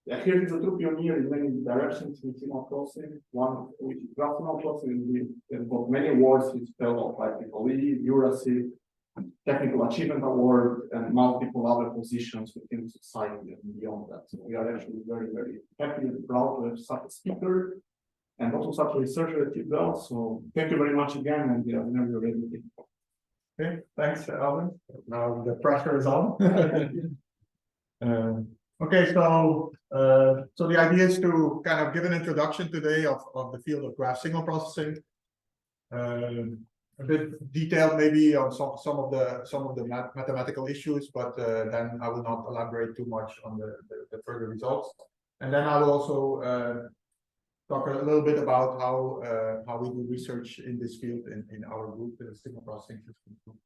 Yeah, here is a true pioneer in many directions in signal processing. One which is graph signal processing, and got many awards which developed like IEEE, EURASI, Technical Achievement Award, and multiple other positions within society and beyond that. So we are actually very, very happy and proud to have such a speaker and also such a researcher at well. So thank you very much again, and yeah, whenever you're ready. Okay, thanks, Alvin. Now the pressure is on. Okay, so the idea is to kind of give an introduction today of the field of graph signal processing. A bit detailed maybe on some of the mathematical issues, but then I will not elaborate too much on the further results. And then I will also talk a little bit about how we do research in this field in our group, the signal processing system group.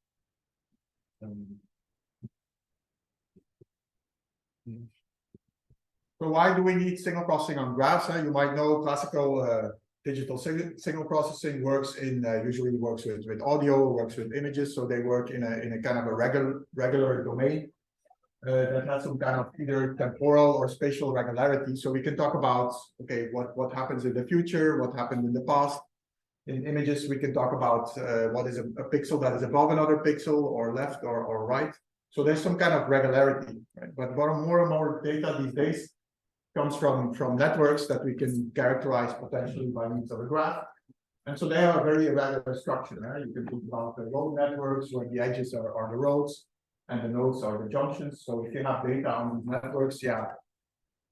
So why do we need signal processing on graphs? You might know classical digital signal processing works usually works with audio, works with images, so they work in a kind of a regular domain that has some kind of either temporal or spatial regularity. So we can talk about what happens in the future, what happened in the past. In images, we can talk about what is a pixel that is above another pixel, or left or right. So there's some kind of regularity, right? But more and more data these days comes from networks that we can characterize potentially by means of a graph. And so they are very irregular structure. Right? You can think about the road networks where the edges are the roads and the nodes are the junctions. So if you have data on these networks, yeah,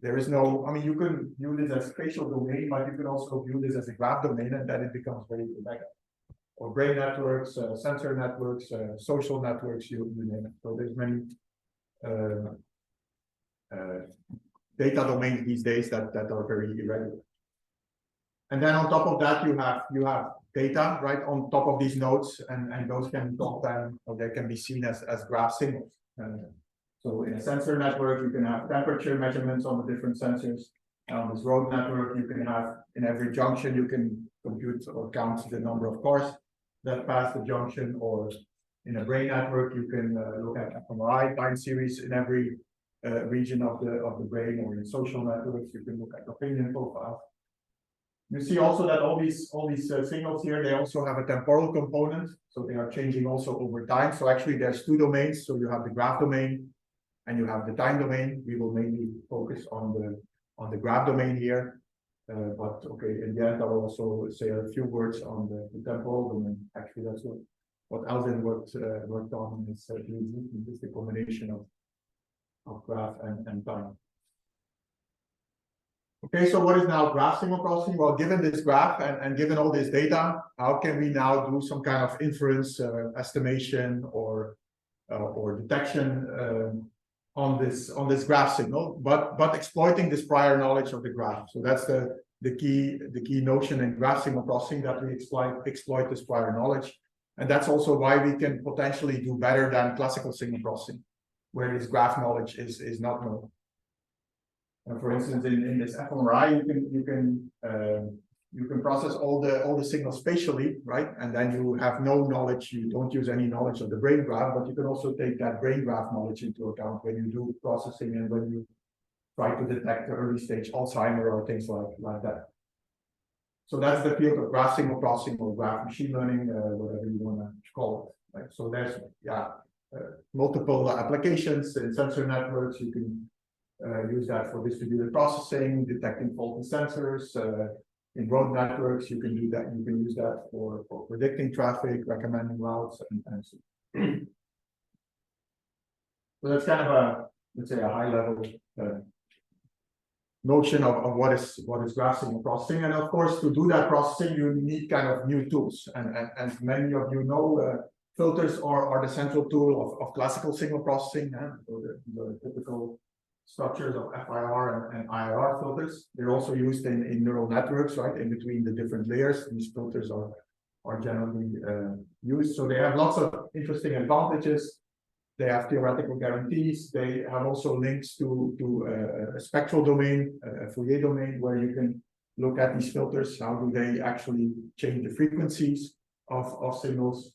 there is no, I mean, you can view this as spatial domain, but you can also view this as a graph domain, and then it becomes very irregular. Or brain networks, sensor networks, social networks, you name it. So there's many data domains these days that are very irregular. And then on top of that, you have data right on top of these nodes, and those can or they can be seen as graph signals. So in a sensor network, you can have temperature measurements on the different sensors. On this road network, you can have in every junction, you can compute or count the number of cars that pass the junction, or in a brain network, you can look at fMRI time series in every region of the brain, or in social networks, you can look at opinion profiles. You see also that all these signals here, they also have a temporal component, so they are changing also over time. So actually, there's two domains. So you have the graph domain, and you have the time domain. We will mainly focus on the graph domain here, but okay, in the end, I will also say a few words on the temporal domain. Actually, that's what Alvin worked on in his PhD, is the combination of graph and time. Okay, so what is now graph signal processing? Well, given this graph and given all this data, how can we now do some kind of inference, estimation, or detection on this graph signal, but exploiting this prior knowledge of the graph? So that's the key notion in graph signal processing, that we exploit this prior knowledge, and that's also why we can potentially do better than classical signal processing, where this graph knowledge is not known. And for instance, in this fMRI, you can process all the signals spatially, right? And then you have no knowledge. You don't use any knowledge of the brain graph, but you can also take that brain graph knowledge into account when you do processing and when you try to detect the early stage Alzheimer or things like that. So that's the field of graph signal processing, or graph machine learning, whatever you want to call it. Right? So there's multiple applications in sensor networks. You can use that for distributed processing, detecting faulty sensors. In road networks, you can do that. You can use that for predicting traffic, recommending routes, and so on. So that's kind of let's say a high level notion of what is graph signal processing. And of course, to do that processing, you need kind of new tools. And many of you know, filters are the central tool of classical signal processing. So the typical structures of FIR and IIR filters. They're also used in neural networks, right? In between the different layers, these filters are generally used. So they have lots of interesting advantages. They have theoretical guarantees. They have also links to a spectral domain, a Fourier domain, where you can look at these filters. How do they actually change the frequencies of signals?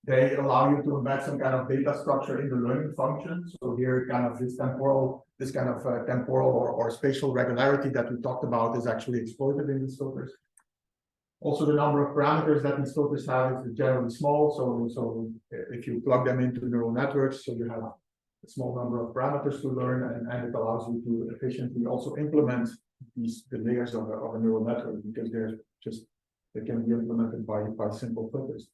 they allow you to embed some kind of data structure in the learning function. So here, kind of this temporal or spatial regularity that we talked about is actually exploited in these filters. Also, the number of parameters that these filters have is generally small. So if you plug them into neural networks, so you have a small number of parameters to learn, and it allows you to efficiently also implement the layers of a neural network, because they can be implemented by simple filters.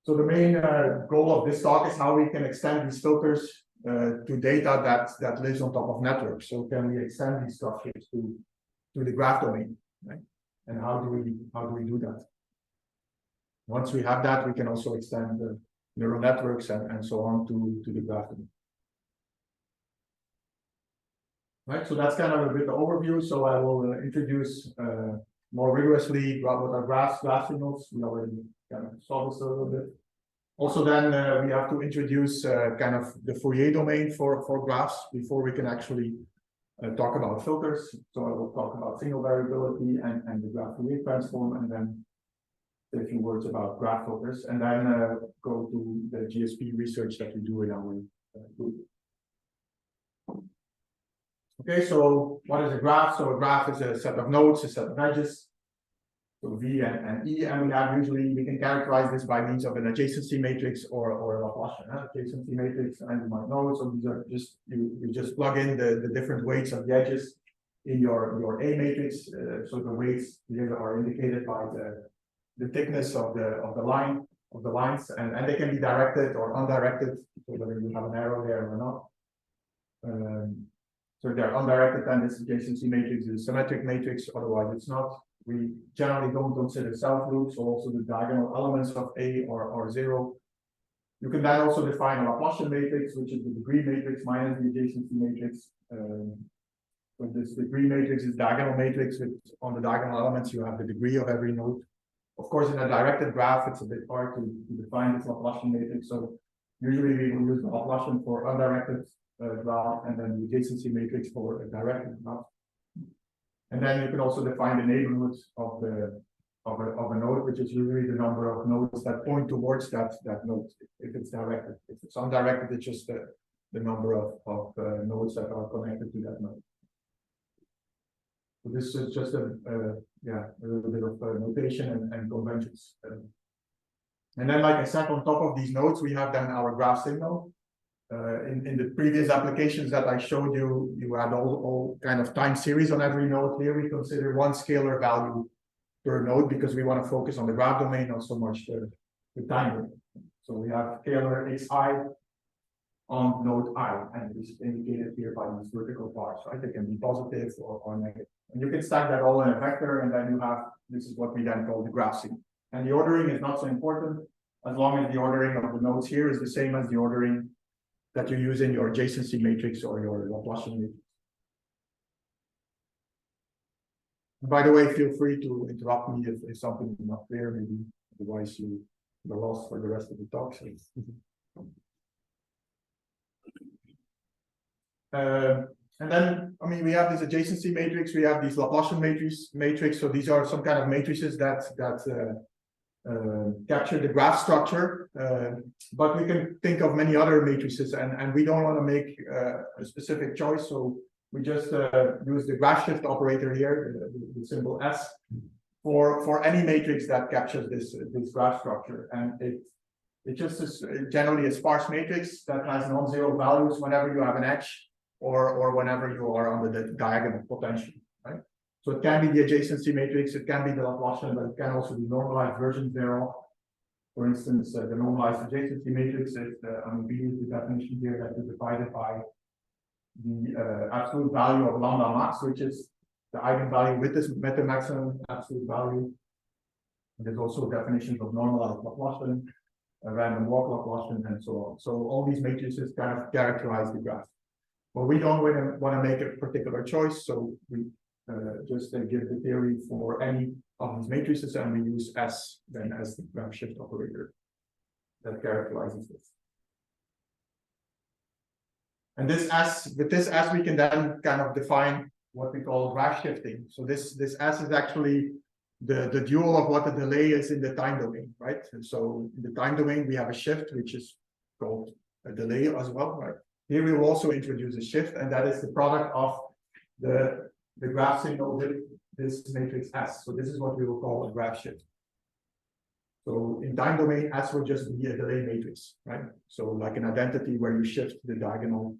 So the main goal of this talk is how we can extend these filters to data that lives on top of networks. So can we extend these structures to the graph domain, right? And how do we do that? Once we have that, we can also extend the neural networks and so on to the graph domain. Right, so that's kind of a bit of overview. So I will introduce more rigorously what are graph signals. We already kind of saw this a little bit. Also, then we have to introduce kind of the Fourier domain for graphs before we can actually talk about filters. So I will talk about signal variability and the graph Fourier transform, and then say a few words about graph filters, and then go to the GSP research that we do in our group. Okay, so what is a graph? So a graph is a set of nodes, a set of edges. So V and E, and we can characterize this by means of an adjacency matrix or a Laplacian adjacency matrix, and you might know. So these are just you just plug in the different weights of the edges in your A matrix. So the weights here are indicated by the thickness of the lines, and they can be directed or undirected, so whether you have an arrow there or not. So if they're undirected, then this adjacency matrix is a symmetric matrix, otherwise it's not. We generally don't consider self-loops, so also the diagonal elements of A or 0. You can then also define a Laplacian matrix, which is the degree matrix minus the adjacency matrix. So this degree matrix is diagonal matrix, with on the diagonal elements you have the degree of every node. Of course, in a directed graph, it's a bit hard to define this Laplacian matrix. So usually we will use the Laplacian for undirected graph, and then the adjacency matrix for a directed graph. And then you can also define the neighborhood of a node, which is usually the number of nodes that point towards that node, if it's directed. If it's undirected, it's just the number of nodes that are connected to that node. So this is just a little bit of notation and conventions. And then, like I said, on top of these nodes, we have then our graph signal. In the previous applications that I showed you, you had all kind of time series on every node. Here we consider one scalar value per node because we want to focus on the graph domain, not so much the time domain. So we have scalar xi on node I, and this is indicated here by these vertical bars, right? They can be positive or negative. And you can stack that all in a vector, and then you have, this is what we then call the graph signal. And the ordering is not so important, as long as the ordering of the nodes here is the same as the ordering that you use in your adjacency matrix or your Laplacian matrix. By the way, feel free to interrupt me if something is not clear, maybe, otherwise you're lost for the rest of the talk. So. And then, I mean, we have this adjacency matrix, we have these Laplacian matrix. So these are some kind of matrices that capture the graph structure, but we can think of many other matrices, and we don't want to make a specific choice, so we just use the graph shift operator here, the symbol S, for any matrix that captures this graph structure, and it just is generally a sparse matrix that has non-zero values whenever you have an edge or whenever you are on the diagonal potential, right? So it can be the adjacency matrix, it can be the Laplacian, but it can also be normalized versions thereof. For instance, the normalized adjacency matrix is we use the definition here that is divided by the absolute value of lambda max, which is the eigenvalue with the maximum absolute value. And there's also definitions of normalized Laplacian, a random walk Laplacian, and so on. So all these matrices kind of characterize the graph. But we don't want to make a particular choice, so we just give the theory for any of these matrices, and we use S then as the graph shift operator that characterizes this. And with this S, we can then kind of define what we call graph shifting. So this S is actually the dual of what the delay is in the time domain, right? And so in the time domain, we have a shift, which is called a delay as well, right? Here we will also introduce a shift, and that is the product of the graph signal with this matrix S. So this is what we will call a graph shift. So in time domain, S will just be a delay matrix, right? So like an identity where you shift the diagonal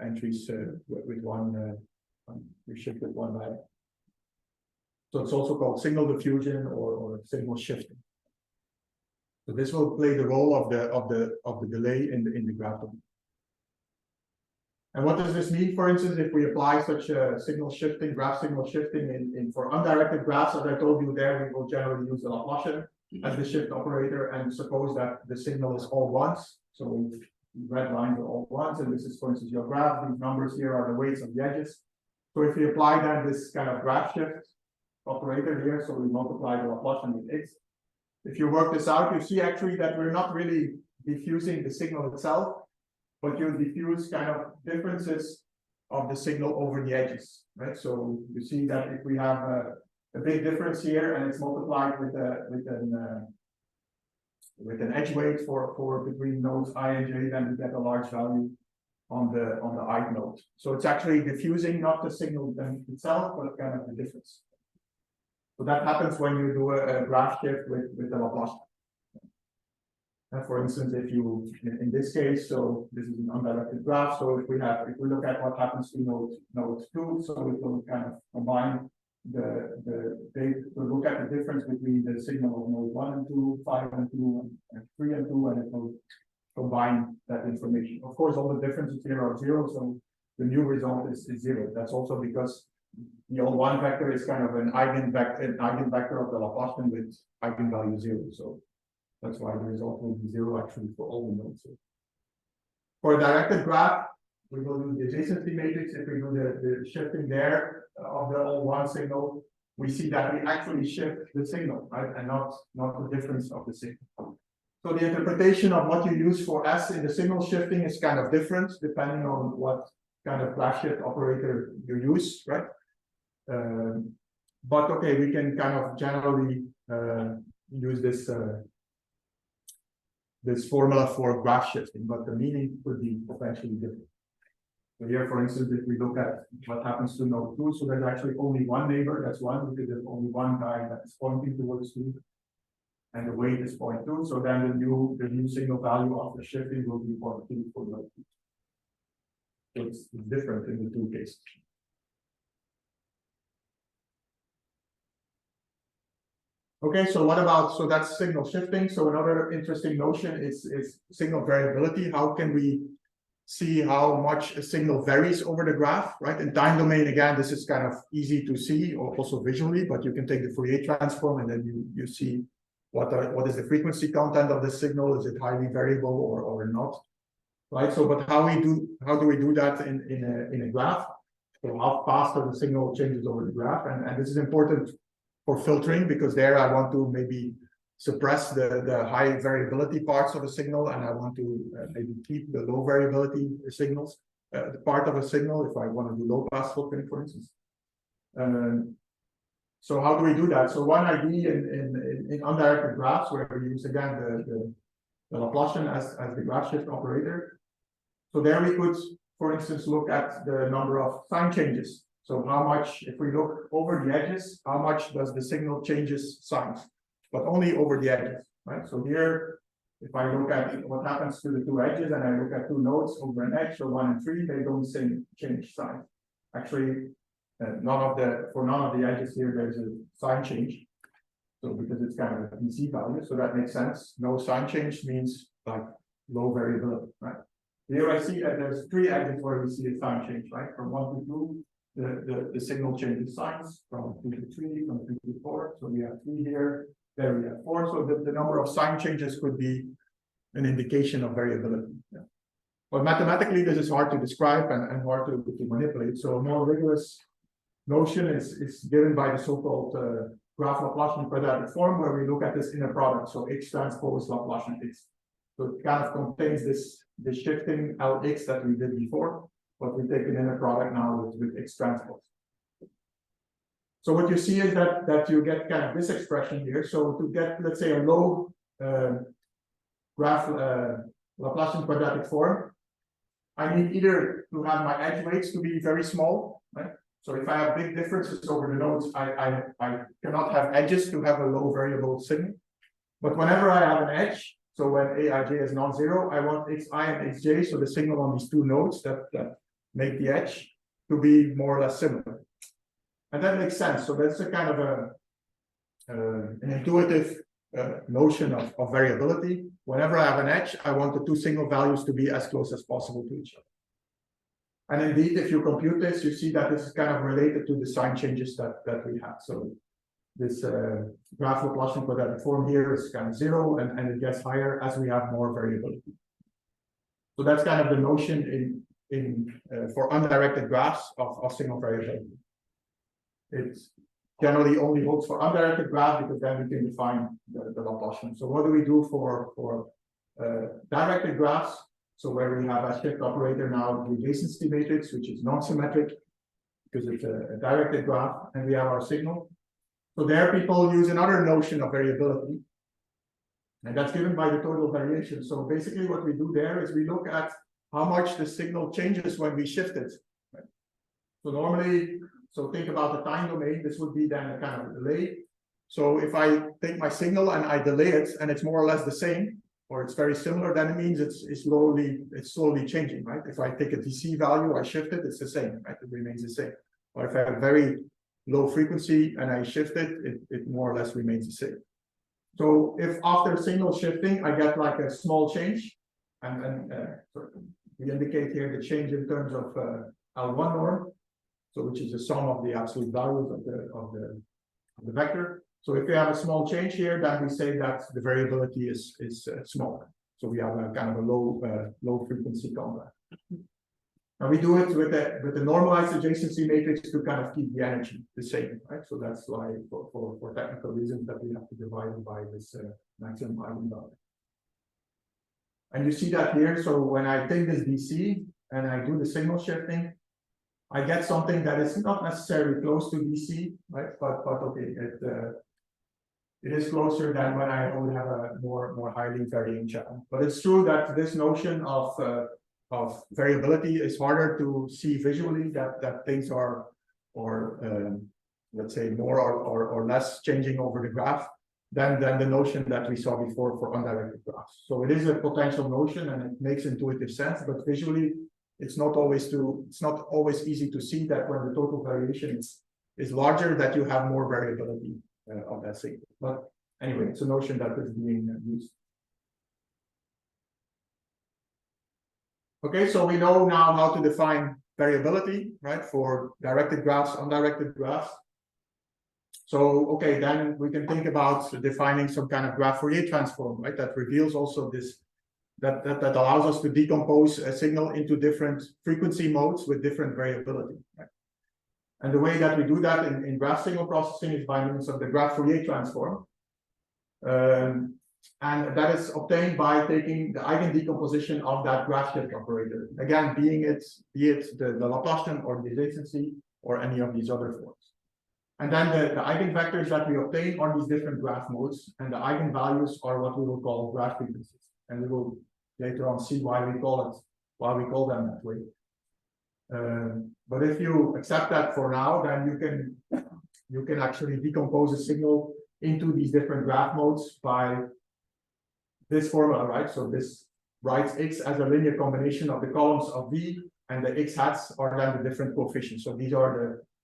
entries with one, you shift with one value. So it's also called signal diffusion or signal shifting. So this will play the role of the delay in the graph domain. And what does this mean? For instance, if we apply such a signal shifting, graph signal shifting in for undirected graphs, as I told you there, we will generally use the Laplacian as the shift operator, and suppose that the signal is all ones. So red lines are all ones, and this is, for instance, your graph. These numbers here are the weights of the edges. So if we apply then this kind of graph shift operator here, so we multiply the Laplacian with x. If you work this out, you see actually that we're not really diffusing the signal itself, but you diffuse kind of differences of the signal over the edges, right? So you see that if we have a big difference here and it's multiplied with an edge weight for between nodes I and j, then we get a large value on the ith node. So it's actually diffusing not the signal itself, but kind of the difference. So that happens when you do a graph shift with the Laplacian. And for instance, if you in this case, so this is an undirected graph. So if we look at what happens to node 2, so it will kind of combine we'll look at the difference between the signal of node 1 and 2, 5 and 2, and 3 and 2, and it will combine that information. Of course, all the differences here are 0, so the new result is 0. That's also because the L1 vector is kind of an eigenvector of the Laplacian with eigenvalue 0. So that's why the result will be 0 actually for all the nodes. For a directed graph, we will do the adjacency matrix. If we do the shifting there of the L1 signal, we see that we actually shift the signal, right, and not the difference of the signal. So the interpretation of what you use for S in the signal shifting is kind of different depending on what kind of graph shift operator you use, right? But okay, we can kind of generally use this this formula for graph shifting, but the meaning could be potentially different. So here, for instance, if we look at what happens to node 2, so there's actually only one neighbor, that's 1, because there's only one guy that is pointing towards 2, and the weight is 0.2. So then the new signal value of the shifting will be 0.2 for node 2. So it's different in the two cases. Okay, so what about, so that's signal shifting. So another interesting notion is signal variability. How can we see how much a signal varies over the graph, right? In time domain, again, this is kind of easy to see, or also visually, but you can take the Fourier transform and then you see what is the frequency content of the signal. Is it highly variable or not, right? So, but how do we do that in a graph? So how fast the signal changes over the graph, and this is important for filtering, because there I want to maybe suppress the high variability parts of a signal, and I want to maybe keep the low variability signals, the part of a signal, if I want to do low pass filtering, for instance. So how do we do that? So one idea in undirected graphs, where we use again the Laplacian as the graph shift operator. So there we could, for instance, look at the number of sign changes. So how much, if we look over the edges, how much does the signal changes signs, but only over the edges, right? So here, if I look at what happens to the two edges and I look at two nodes over an edge, so 1 and 3, they don't change sign. Actually, for none of the edges here, there's a sign change. So because it's kind of a DC value, so that makes sense. No sign change means like low variability, right? Here I see that there's 3 edges where we see a sign change, right? From 1 to 2. The signal changes signs, from 2 to 3, from 3 to 4. So we have 3 here, there we have 4. So the number of sign changes could be an indication of variability. Yeah. But mathematically, this is hard to describe and hard to manipulate. So a more rigorous notion is given by the so-called graph Laplacian quadratic form, where we look at this inner product. So X transpose Laplacian X. So it kind of contains this shifting Lx that we did before. But we take an inner product now with X transpose. So what you see is that you get kind of this expression here. So to get, let's say, a low graph Laplacian quadratic form, I need either to have my edge weights to be very small, right? So if I have big differences over the nodes, I cannot have edges to have a low variable signal. But whenever I have an edge, so when Aij is non-zero, I want xi and xj, so the signal on these two nodes that make the edge, to be more or less similar. And that makes sense. So that's a kind of an intuitive notion of variability. Whenever I have an edge, I want the two signal values to be as close as possible to each other. And indeed, if you compute this, you see that this is kind of related to the sign changes that we have. So this graph Laplacian quadratic form here is kind of zero, and it gets higher as we have more variability. So that's kind of the notion for undirected graphs of signal variability. It generally only holds for undirected graph because then we can define the Laplacian. So what do we do for directed graphs? So where we have a shift operator now, the adjacency matrix, which is non-symmetric because it's a directed graph, and we have our signal. So there people use another notion of variability, and that's given by the total variation. So basically what we do there is we look at how much the signal changes when we shift it. Right? So normally, so think about the time domain, this would be then a kind of a delay. So if I take my signal and I delay it and it's more or less the same, or it's very similar, then it means it's slowly changing, right? If I take a DC value, I shift it, it's the same, right? It remains the same. Or if I have very low frequency and I shift it, it more or less remains the same. So if after signal shifting, I get like a small change, and we indicate here the change in terms of L1 norm, so which is the sum of the absolute values of the vector. So if we have a small change here, then we say that the variability is small. So we have a kind of a low frequency contact. And we do it with the normalized adjacency matrix to kind of keep the energy the same, right? So that's why for technical reasons that we have to divide it by this maximum eigenvalue. And you see that here. So when I take this DC and I do the signal shifting, I get something that is not necessarily close to DC, right? But okay, it is closer than when I would have a more highly varying channel. But it's true that this notion of variability is harder to see visually, that things are, let's say, more or less changing over the graph than the notion that we saw before for undirected graphs. So it is a potential notion and it makes intuitive sense, but visually it's not always easy to see that when the total variation is larger, that you have more variability of that signal. But anyway, it's a notion that is being used. Okay, so we know now how to define variability, right, for directed graphs, undirected graphs. So, okay, then we can think about defining some kind of graph Fourier transform, right, that reveals also this, that allows us to decompose a signal into different frequency modes with different variability, right? And the way that we do that in graph signal processing is by means of the graph Fourier transform. And that is obtained by taking the eigen decomposition of that graph shift operator. Again, be it the Laplacian or the adjacency or any of these other forms. And then the eigenvectors that we obtain are these different graph modes, and the eigenvalues are what we will call graph frequencies. And we will later on see why we call them that way. But if you accept that for now, then you can actually decompose a signal into these different graph modes by this formula, right? So this writes x as a linear combination of the columns of V, and the x hats are then the different coefficients. So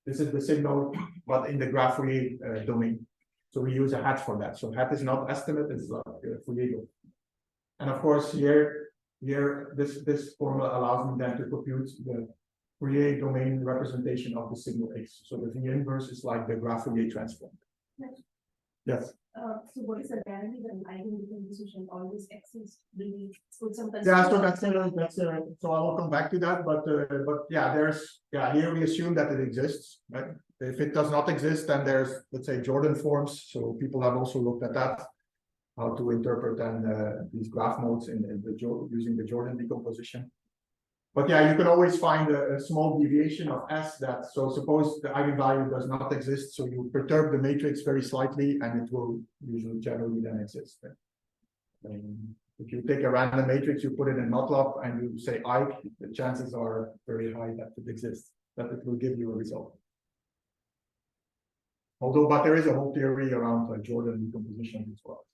this is the signal, but in the graph Fourier domain. So we use a hat for that. So hat is not estimate, it's like Fourier. And of course, here this formula allows me then to compute the Fourier domain representation of the signal x. So the V inverse is like the graph Fourier transform. Yes. So what is the guarantee that an eigendecomposition always exists? Really put some Yeah, so so I will come back to that, but yeah, here we assume that it exists, right? If it does not exist, then there's, let's say, Jordan forms. So people have also looked at that, how to interpret then these graph modes using the Jordan decomposition. But yeah, you can always find a small deviation of S that, so suppose the eigenvalue does not exist, so you perturb the matrix very slightly and it will usually generally then exist. If you take a random matrix, you put it in MATLAB and you say Ike, the chances are very high that it exists, that it will give you a result. Although, but there is a whole theory around Jordan decomposition as well.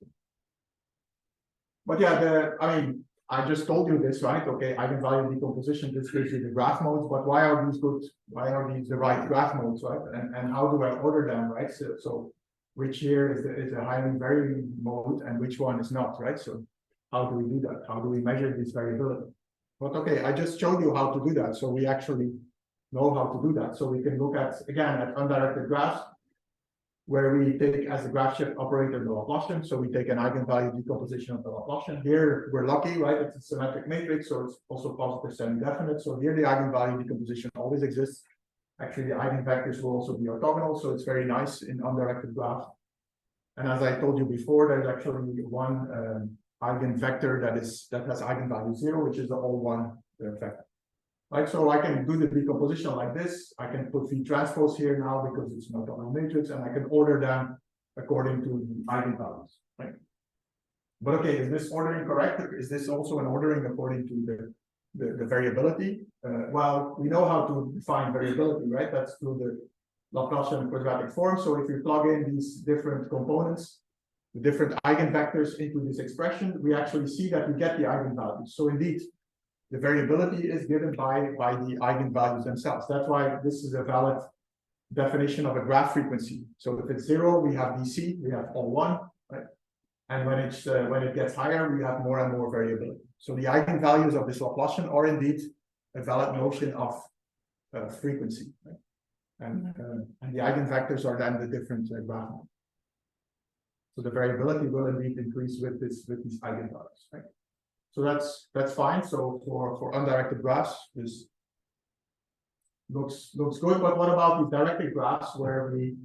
But yeah, I mean, I just told you this, right? Okay, eigenvalue decomposition, this gives you the graph modes, but why are these good? Why are these the right graph modes, right? And how do I order them, right? So which here is a highly varying mode and which one is not, right? So how do we do that? How do we measure this variability? But okay, I just showed you how to do that. So we actually know how to do that. So we can look at, again, at undirected graphs, where we take as a graph shift operator the Laplacian. So we take an eigenvalue decomposition of the Laplacian. Here we're lucky, right? It's a symmetric matrix, so it's also positive semi-definite. So here the eigenvalue decomposition always exists. Actually, the eigenvectors will also be orthogonal, so it's very nice in undirected graphs. And as I told you before, there's actually one eigenvector that has eigenvalue 0, which is the all one vector. Right, so I can do the decomposition like this. I can put V transpose here now because it's not on a matrix, and I can order them according to the eigenvalues. Right. But okay, is this ordering correct? Is this also an ordering according to the variability? Well, we know how to define variability, right? That's through the Laplacian quadratic form. So if you plug in these different components, the different eigenvectors into this expression, we actually see that we get the eigenvalues. So indeed, the variability is given by the eigenvalues themselves. That's why this is a valid definition of a graph frequency. So if it's 0, we have DC, we have all 1, right? And when it gets higher, we have more and more variability. So the eigenvalues of this Laplacian are indeed a valid notion of frequency, right? And the eigenvectors are then the different graph modes. So the variability will indeed increase with these eigenvalues, right? So that's fine. So for undirected graphs, this looks good. But what about the directed graphs where we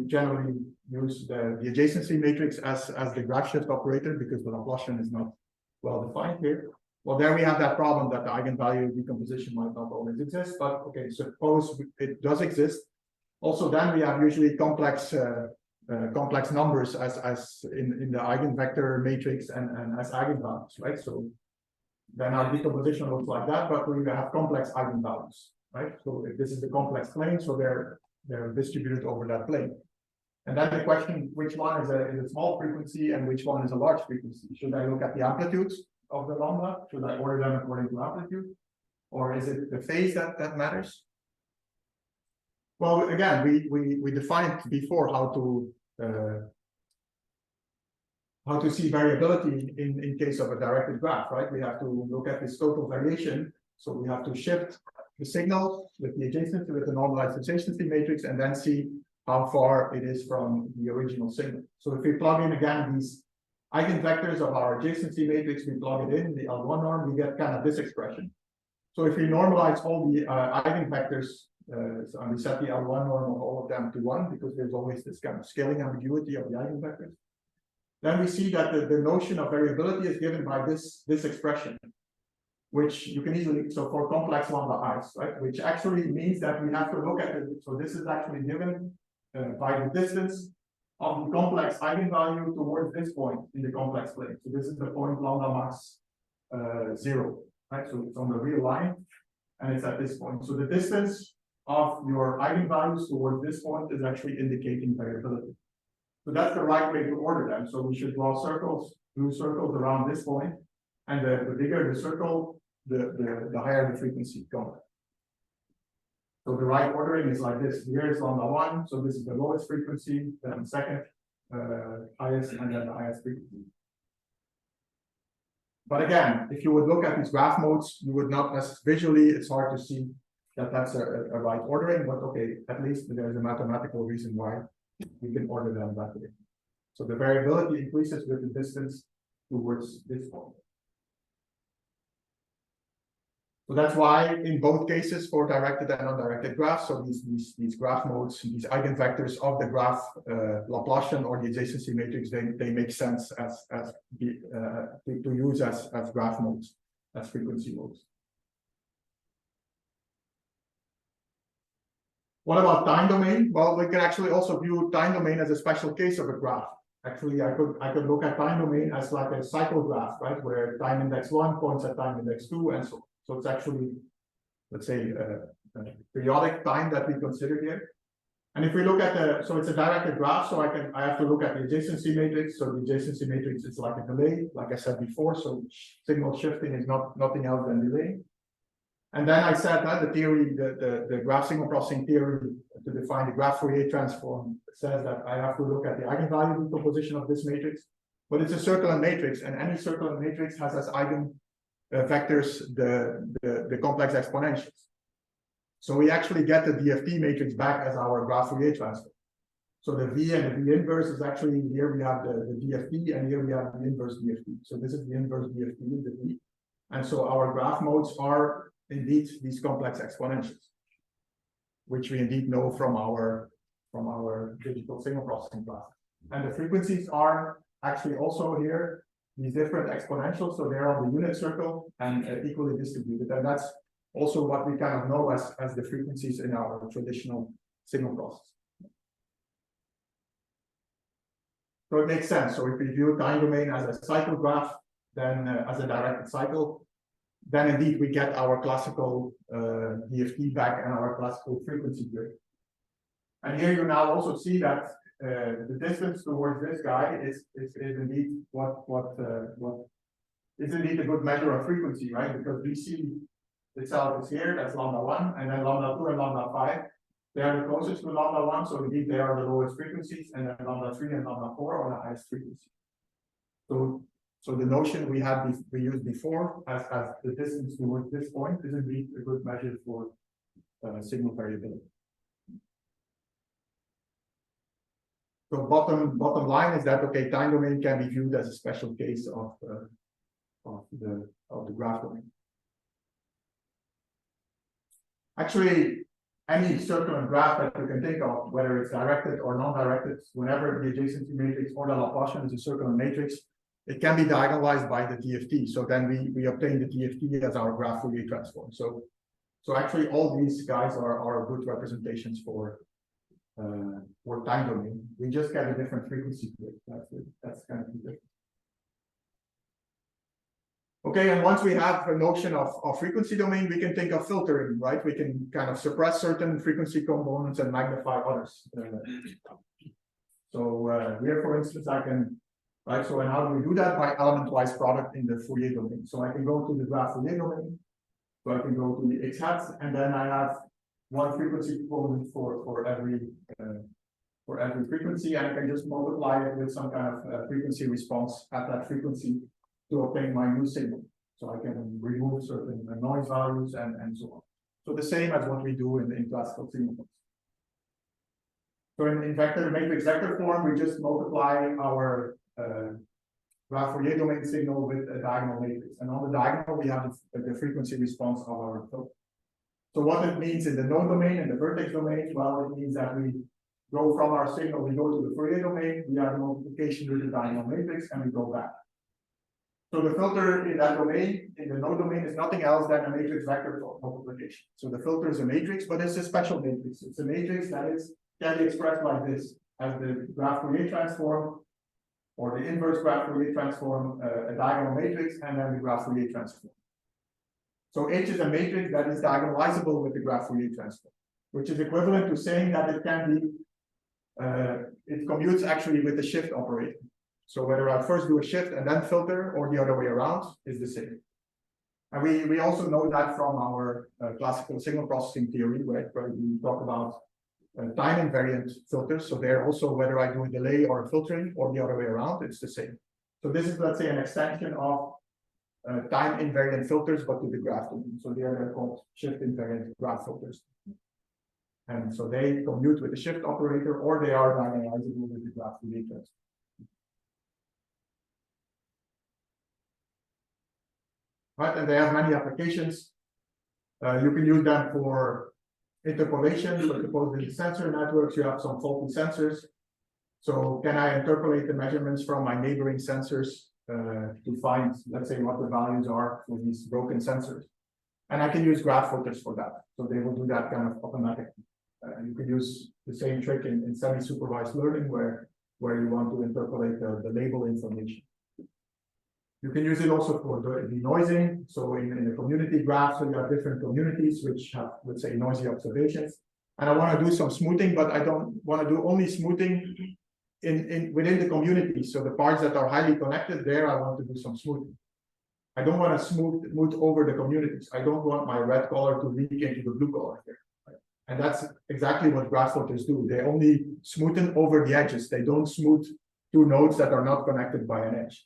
generally use the adjacency matrix as the graph shift operator because the Laplacian is not well defined here? Well, there we have that problem that the eigenvalue decomposition might not always exist. But okay, suppose it does exist. Also, then we have usually complex numbers as in the eigenvector matrix and as eigenvalues, right? So then our decomposition looks like that, but we have complex eigenvalues, right? So if this is the complex plane, so they're distributed over that plane. And then the question, which one is a small frequency and which one is a large frequency? Should I look at the amplitudes of the lambda? Should I order them according to amplitude? Or is it the phase that matters? Well, again, we defined before how to see variability in case of a directed graph, right? We have to look at this total variation. So we have to shift the signal with the adjacency, with the normalized adjacency matrix, and then see how far it is from the original signal. So if we plug in again these eigenvectors of our adjacency matrix, we plug it in the L1 norm, we get kind of this expression. So if we normalize all the eigenvectors, and we set the L1 norm of all of them to 1, because there's always this kind of scaling ambiguity of the eigenvectors, then we see that the notion of variability is given by this expression, which you can easily, so for complex lambda i's, right? Which actually means that we have to look at it. So this is actually given by the distance of the complex eigenvalue towards this point in the complex plane. So this is the point lambda max 0, right? So it's on the real line, and it's at this point. So the distance of your eigenvalues towards this point is actually indicating variability. So that's the right way to order them. So we should draw circles, blue circles around this point, and the bigger the circle, the higher the frequency going. So the right ordering is like this. Here is lambda 1, so this is the lowest frequency, then second highest, and then the highest frequency. But again, if you would look at these graph modes, you would not necessarily visually, it's hard to see that that's a right ordering, but okay, at least there's a mathematical reason why we can order them that way. So the variability increases with the distance towards this point. So that's why in both cases for directed and undirected graphs, so these graph modes, these eigenvectors of the graph Laplacian or the adjacency matrix, they make sense to use as graph modes, as frequency modes. What about time domain? Well, we can actually also view time domain as a special case of a graph. Actually, I could look at time domain as like a cycle graph, right? Where time index 1 points at time index 2 and so on. So it's actually, let's say, a periodic time that we consider here. And if we look at so it's a directed graph, so I have to look at the adjacency matrix. So the adjacency matrix is like a delay, like I said before. So signal shifting is nothing else than delay. And then I said that the theory, the graph signal processing theory to define the graph Fourier transform says that I have to look at the eigenvalue decomposition of this matrix. But it's a circular matrix, and any circular matrix has as eigen vectors the complex exponentials. So we actually get the DFT matrix back as our graph Fourier transform. So the V and the V inverse is actually, here we have the DFT, and here we have the inverse DFT. So this is the inverse DFT, the V. And so our graph modes are indeed these complex exponentials, which we indeed know from our digital signal processing class. And the frequencies are actually also here, these different exponentials. So they're on the unit circle and equally distributed. And that's also what we kind of know as the frequencies in our traditional signal process. So it makes sense. So if we view time domain as a cycle graph, then as a directed cycle, then indeed we get our classical DFT back and our classical frequency grid. And here you now also see that the distance towards this guy is indeed what is indeed a good measure of frequency, right? Because VC itself is here, that's lambda 1, and then lambda 2 and lambda 5. They are the closest to lambda 1, so indeed they are the lowest frequencies, and then lambda 3 and lambda 4 are the highest frequency. So the notion we used before as the distance towards this point is indeed a good measure for signal variability. So bottom line is that, okay, time domain can be viewed as a special case of the graph domain. Actually, any circular graph that you can think of, whether it's directed or non-directed, whenever the adjacency matrix or the Laplacian is a circular matrix, it can be diagonalized by the DFT. So then we obtain the DFT as our graph Fourier transform. So actually all these guys are good representations for time domain. We just get a different frequency grid. That's kind of different. Okay, and once we have a notion of frequency domain, we can think of filtering, right? We can kind of suppress certain frequency components and magnify others. Here, for instance, I can, right? So, and how do we do that? By element-wise product in the Fourier domain. So I can go to the graph Fourier domain. So I can go to the X hats, and then I have one frequency component for every frequency, and I can just multiply it with some kind of frequency response at that frequency to obtain my new signal. So I can remove certain noise values and so on. So the same as what we do in classical signal. So in vector matrix vector form, we just multiply our graph Fourier domain signal with a diagonal matrix. And on the diagonal, we have the frequency response of our filter. So what it means in the node domain and the vertex domain, well, it means that we go from our signal, we go to the Fourier domain, we have a multiplication with the diagonal matrix, and we go back. So the filter in that domain, in the node domain, is nothing else than a matrix vector multiplication. So the filter is a matrix, but it's a special matrix. It's a matrix that can be expressed like this, as the graph Fourier transform, or the inverse graph Fourier transform, a diagonal matrix, and then the graph Fourier transform. So H is a matrix that is diagonalizable with the graph Fourier transform, which is equivalent to saying that it can be, it commutes actually with the shift operator. So whether I first do a shift and then filter, or the other way around, is the same. And we also know that from our classical signal processing theory, right, where we talk about time invariant filters. So there also, whether I do a delay or a filtering, or the other way around, it's the same. So this is, let's say, an extension of time invariant filters, but to the graph domain. So they're called shift invariant graph filters. And so they commute with the shift operator, or they are diagonalizable with the graph Fourier transform. Right, and they have many applications. You can use them for interpolation. So suppose in the sensor networks, you have some faulty sensors. So can I interpolate the measurements from my neighboring sensors to find, let's say, what the values are for these broken sensors? And I can use graph filters for that. So they will do that kind of automatically. you could use the same trick in semi-supervised learning where you want to interpolate the label information. You can use it also for the denoising. So in the community graph, so you have different communities which have, let's say, noisy observations. And I want to do some smoothing, but I don't want to do only smoothing within the community. So the parts that are highly connected there, I want to do some smoothing. I don't want to smooth over the communities. I don't want my red color to leak into the blue color here. Right? And that's exactly what graph filters do. They only smoothen over the edges. They don't smooth two nodes that are not connected by an edge.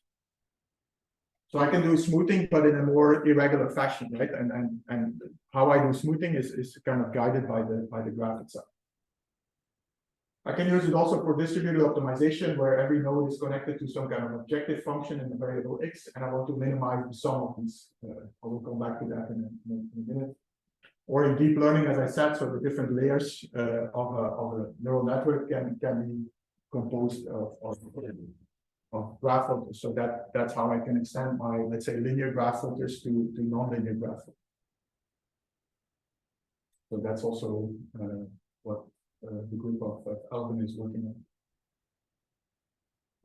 So I can do smoothing, but in a more irregular fashion, right? And how I do smoothing is kind of guided by the graph itself. I can use it also for distributed optimization, where every node is connected to some kind of objective function in the variable x, and I want to minimize the sum of these. I will come back to that in a minute. Or in deep learning, as I said, so the different layers of a neural network can be composed of graph filters. So that's how I can extend my, let's say, linear graph filters to non-linear graph filters. So that's also what the group of Alvin is working on.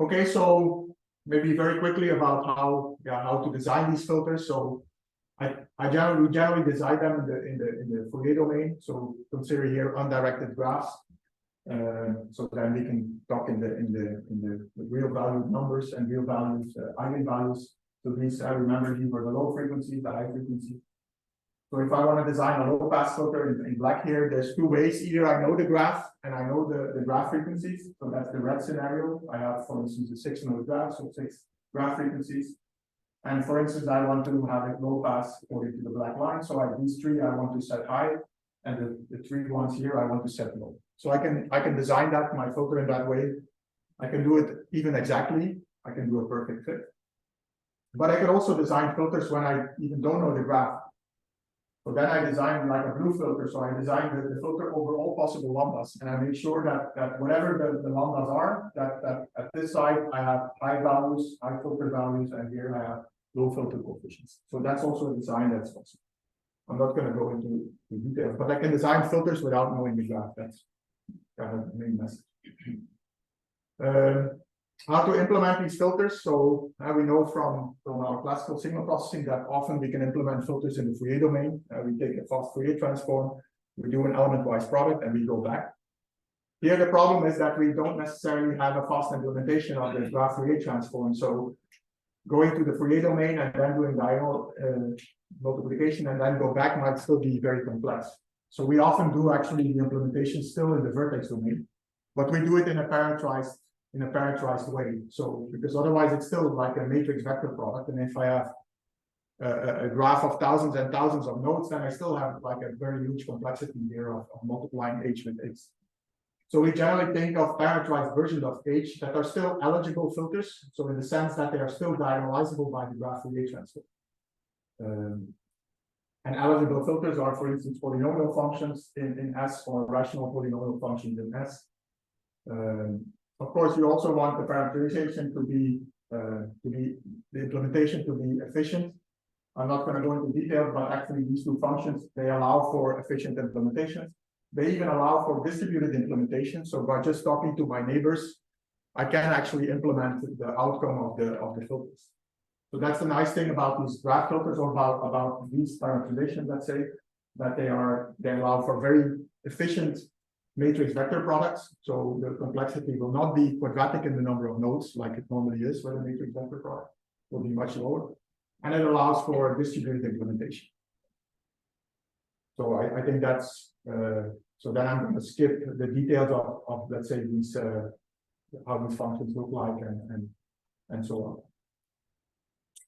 Okay, so maybe very quickly about how to design these filters. So we generally design them in the Fourier domain. So consider here undirected graphs. So then we can talk in the real valued numbers and real values, eigenvalues. So these, I remember, these were the low frequencies, the high frequencies. So if I want to design a low pass filter in black here, there's two ways. Either I know the graph and I know the graph frequencies. So that's the red scenario. I have, for instance, a 6-node graph, so 6 graph frequencies. And for instance, I want to have a low pass according to the black line. So these three I want to set high, and the three ones here I want to set low. So I can design that, my filter, in that way. I can do it even exactly. I can do a perfect fit. But I can also design filters when I even don't know the graph. So then I design like a blue filter. So I design the filter over all possible lambdas, and I make sure that whatever the lambdas are, that at this side I have high values, high filter values, and here I have low filter coefficients. So that's also a design that's possible. I'm not going to go into details, but I can design filters without knowing the graph. That's kind of the main message. How to implement these filters? So we know from our classical signal processing that often we can implement filters in the Fourier domain. We take a fast Fourier transform, we do an element-wise product, and we go back. Here the problem is that we don't necessarily have a fast implementation of the graph Fourier transform. So going to the Fourier domain and then doing diagonal multiplication and then go back might still be very complex. So we often do actually the implementation still in the vertex domain, but we do it in a parameterized way. So because otherwise it's still like a matrix vector product, and if I have a graph of thousands and thousands of nodes, then I still have like a very huge complexity here of multiplying H with X. So we generally think of parameterized versions of H that are still eligible filters. So in the sense that they are still diagonalizable by the graph Fourier transform. And eligible filters are, for instance, polynomial functions in S or rational polynomial functions in S. Of course, you also want the parameterization to be the implementation to be efficient. I'm not going to go into details, but actually these two functions, they allow for efficient implementation. They even allow for distributed implementation. So by just talking to my neighbors, I can actually implement the outcome of the filters. So that's the nice thing about these graph filters, or about these parameterizations, let's say, that they allow for very efficient matrix vector products. So the complexity will not be quadratic in the number of nodes like it normally is with a matrix vector product. It will be much lower. And it allows for distributed implementation. So I think that's so then I'm going to skip the details of let's say these how these functions look like and so on.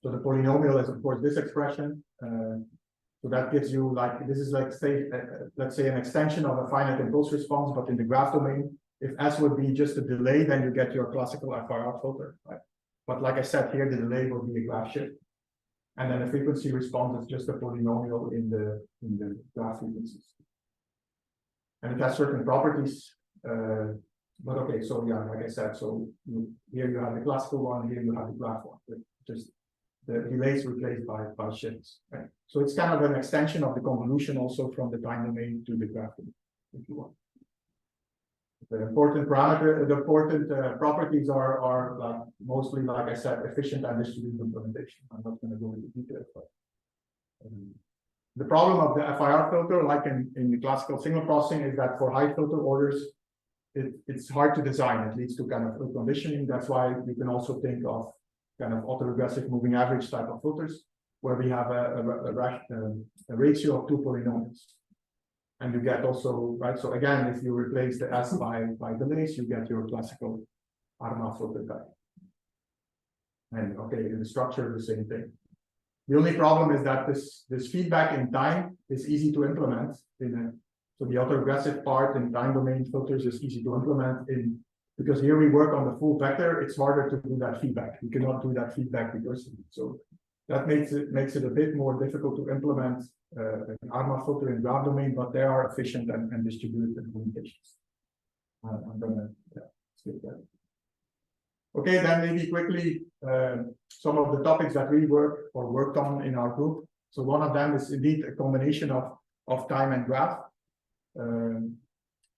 So the polynomial is of course this expression. So that gives you like, this is like say let's say an extension of a finite impulse response, but in the graph domain. If S would be just a delay, then you get your classical FIR filter, right? But like I said here, the delay will be a graph shift. And then the frequency response is just a polynomial in the graph frequencies. And it has certain properties. But okay, so yeah, like I said, so here you have the classical one, here you have the graph one. Just the delays replaced by shifts. Right? So it's kind of an extension of the convolution also from the time domain to the graph domain, if you want. The important parameter, the important properties are like mostly, like I said, efficient and distributed implementation. I'm not going to go into details, but the problem of the FIR filter, like in the classical signal processing, is that for high filter orders, it's hard to design. It leads to kind of ill conditioning. That's why you can also think of kind of autoregressive moving average type of filters, where we have a ratio of 2 polynomials. And you get also, right, so again, if you replace the S by the Leus, you get your classical ARMA filter type. And okay, in the structure, the same thing. The only problem is that this feedback in time is easy to implement so the autoregressive part in time domain filters is easy to implement because here we work on the full vector. It's harder to do that feedback. You cannot do that feedback recursively. So that makes it a bit more difficult to implement an ARMA filter in graph domain, but they are efficient and distributed implementations. I'm gonna skip that. Okay, then maybe quickly some of the topics that we worked on in our group. So one of them is indeed a combination of time and graph.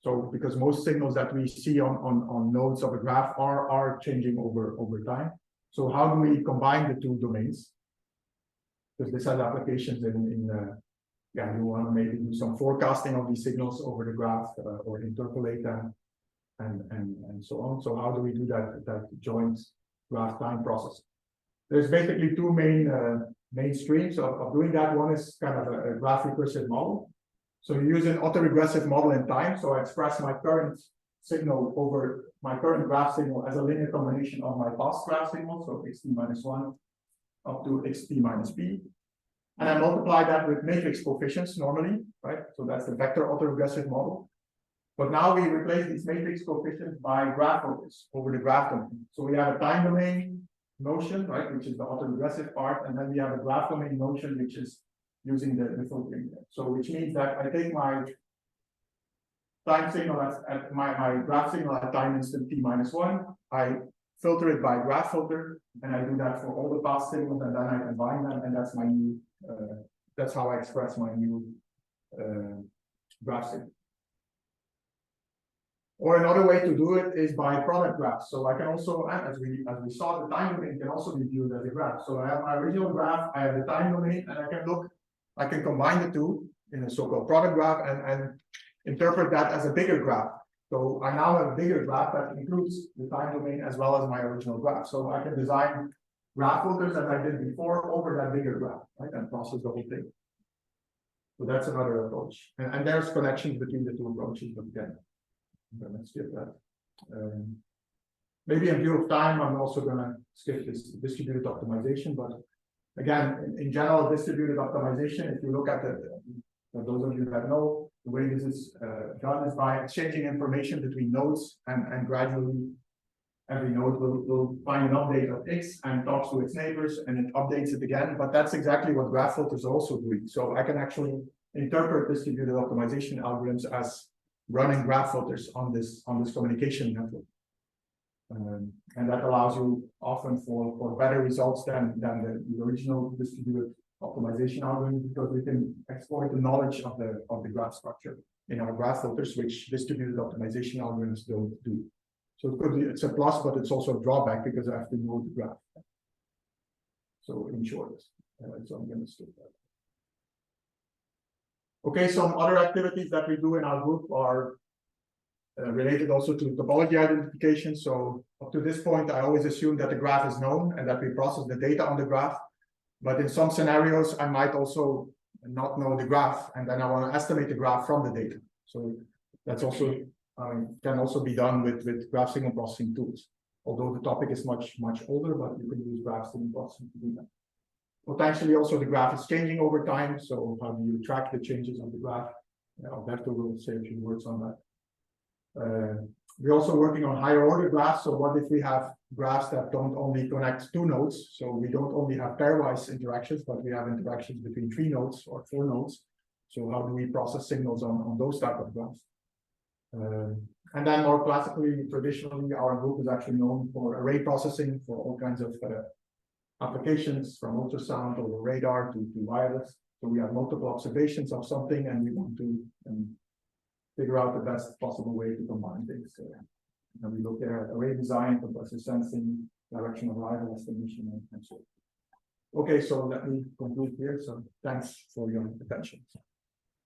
So because most signals that we see on nodes of a graph are changing over time. So how do we combine the two domains? Because this has applications you want to maybe do some forecasting of these signals over the graph or interpolate them and so on. So how do we do that joint graph time process? There's basically two main streams of doing that. One is kind of a graph recursive model. So you use an autoregressive model in time. So I express my current signal over my current graph signal as a linear combination of my past graph signal, so xt minus 1 up to xt minus p. And I multiply that with matrix coefficients normally, right? So that's the vector autoregressive model. But now we replace these matrix coefficients by graph focus over the graph domain. So we have a time domain notion, right, which is the autoregressive part, and then we have a graph domain notion, which is using the filtering. So which means that I take my time signal at my graph signal at time instant t minus 1, I filter it by graph filter, and I do that for all the past signals, and then I combine them, and that's my new that's how I express my new graph signal. Or another way to do it is by product graphs. So I can also, as we saw, the time domain can also be viewed as a graph. So I have my original graph, I have the time domain, and I can combine the two in a so-called product graph and interpret that as a bigger graph. So I now have a bigger graph that includes the time domain as well as my original graph. So I can design graph filters as I did before over that bigger graph, right, and process the whole thing. So that's another approach. And there's connections between the two approaches, but again, I'm going to skip that. Maybe in view of time, I'm also going to skip this distributed optimization. But again, in general, distributed optimization, if you look at for those of you that know, the way this is done is by exchanging information between nodes, and gradually every node will find an update of X and talks to its neighbors, and it updates it again. But that's exactly what graph filters are also doing. So I can actually interpret distributed optimization algorithms as running graph filters on this communication network. And that allows you often for better results than the original distributed optimization algorithm, because we can exploit the knowledge of the graph structure in our graph filters, which distributed optimization algorithms don't do. So it's a plus, but it's also a drawback because I have to know the graph. So in short, so I'm going to skip that. Okay, some other activities that we do in our group are related also to topology identification. So up to this point, I always assume that the graph is known and that we process the data on the graph. But in some scenarios, I might also not know the graph, and then I want to estimate the graph from the data. So that's also can also be done with graph signal processing tools. Although the topic is much older, but you can use graph signal processing to do that. Potentially also the graph is changing over time. So how do you track the changes on the graph? Alberto will say a few words on that. We're also working on higher order graphs. So what if we have graphs that don't only connect two nodes? So we don't only have pairwise interactions, but we have interactions between 3 nodes or 4 nodes. So how do we process signals on those type of graphs? And then more classically, traditionally, our group is actually known for array processing for all kinds of applications, from ultrasound over radar to wireless. So we have multiple observations of something, and we want to figure out the best possible way to combine things. And we look at array design, compressor sensing, direction of arrival estimation, and so on. Okay, so let me conclude here. So thanks for your attention.